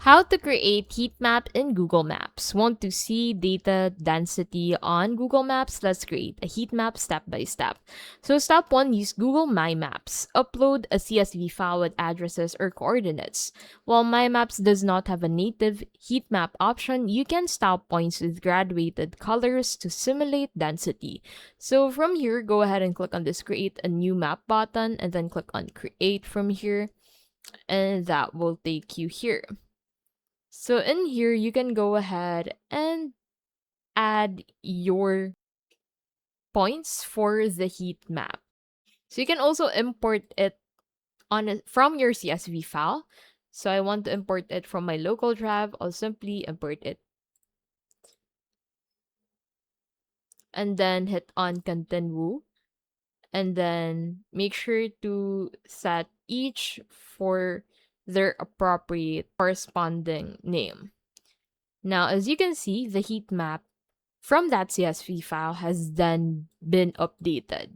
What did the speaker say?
How to create heat map in Google Maps. Want to see data density on Google Maps? Let's create a heat map step by step. So step 1, use Google My Maps. Upload a CSV file with addresses or coordinates. While My Maps does not have a native heat map option, you can style points with graduated colors to simulate density. So from here, go ahead and click on this create a new map button and then click on create from here, and that will take you here. So in here, you can go ahead and add your points for the heat map. So you can also import it from your CSV file. So I want to import it from my local drive. I'll simply import it and then hit on continue. And then make sure to set each for their appropriate corresponding name. Now, as you can see, the heat map from that CSV file has then been updated.